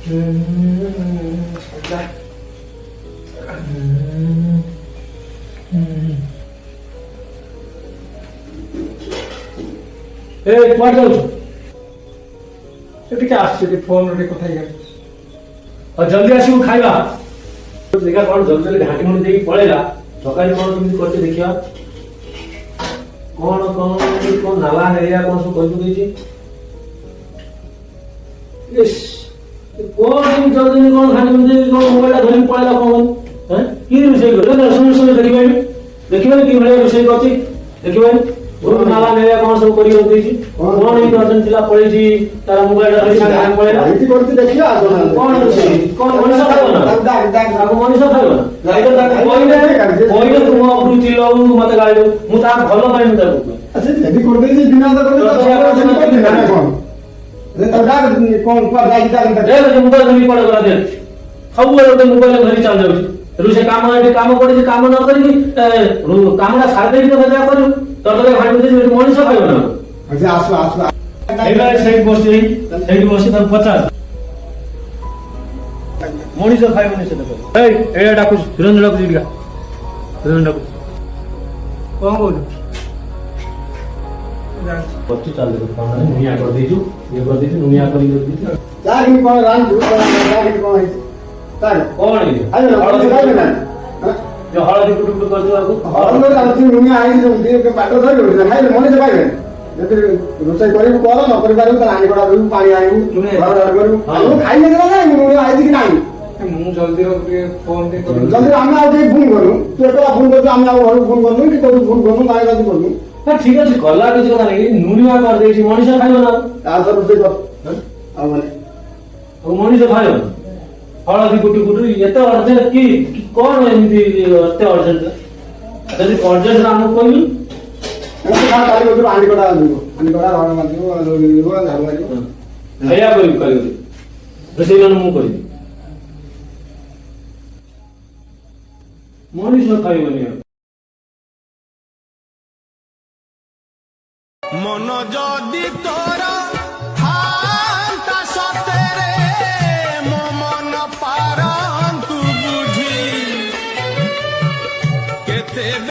ए कुआड जाऊ ଟିକେ ଆସୁଛି ଫୋନ ରେ କଥା ହେଇଗଲି ଆଉ ଜଲ୍ଦି ଆସିବୁ ଖାଇବା ଦେଖିଆ କଣ ଜଲ୍ଦି ଜଲ୍ଦି ଘାଟି ମୁଣ୍ଡି ଦେଇକି ପଳେଇଲା ସକାଳେ କଣ କେମିତି କରୁଛି ଦେଖିବା କଣ କଣ କଣ ନାଲା ଏରିଆ କଣ ସବୁ କରିକି ଦେଇଛି ଇସ୍ କଣ କେମିତି ଜଲ୍ଦି କଣ ଘାଟି ମୁଣ୍ଡି ଦେଇକି କଣ ମୋବାଇଲ ଟା ଧରିକି ପଳେଇଲା କଣ କି ରୋଷେଇ କରିବ ଶୁଣି ଦେଖିବାନି କି ଭଳିଆ ରୋଷେଇ କରୁଛି ଦେଖିବାନି नाला नेया कौन सब करी होती जी कौन ही अर्जन थिला पड़ी जी तारा मोबाइल रे साथ पड़ेला इति करती देखिया कौन कौन मनुष्य खाइबो ना दाग मनुष्य खाइबो ना गाइड कोइले तुम अपरु चिल्लाउ मते गाइड मु ता भलो पाइ न ताको अच्छा यदि कर दे जी बिना तो कौन रे तो दाग कौन पर जाई दाग दे मोबाइल धरी पड़ गला दे सब लोग मोबाइल धरी चल जाउ रुसे काम पड़े जे काम न करी कामडा सार दे के जा करू तोले भाई मुझे मनीष खाइबो ना अच्छा आसो आसो एबा सेट बसी त 50 मनीष खाइबो नि से त ए एडा डाकु सुरेंद्र डाकु जिडिया सुरेंद्र डाकु कोन बोल बच्ची चल दे कोन नुनिया कर देजु ये कर देजु नुनिया कर देजु जागी कोन रान दु जागी कोन है तार कोन है आयो हळदी खाइबे ना जो हळदी कुटुकुट करजो आगु हळदी आछि नुनिया आई जो दे के पाटो धरि उठे खाइले मनीष खाइबे जति रोसई करिबु कर न करि पारु त आनी कोडा दउ पानी आइबु घर घर करू हम खाइले ना नुनिया आई कि नाही मु जल्दी रो फोन पे करू जल्दी हम आ के फोन करू तू एकला फोन कर हम आ घर फोन करू कि तू फोन करू काय जल्दी करू ना ठीक अछि गला कि कथा नहीं नुनिया कर दे छी मनीष खाइबो ना आ तो रोसई कर आ माने ओ मनीष खाइबो हळदी कुटुकुट एते अर्जेंट की कौन एमती एते अर्जेंट जदी अर्जेंट हम कोई हम का काली बदर आनी कोडा रावण मादियो लोगो झाल मादियो भैया करी रोसई न मु करी मनीष खाइबनी मन जदी तो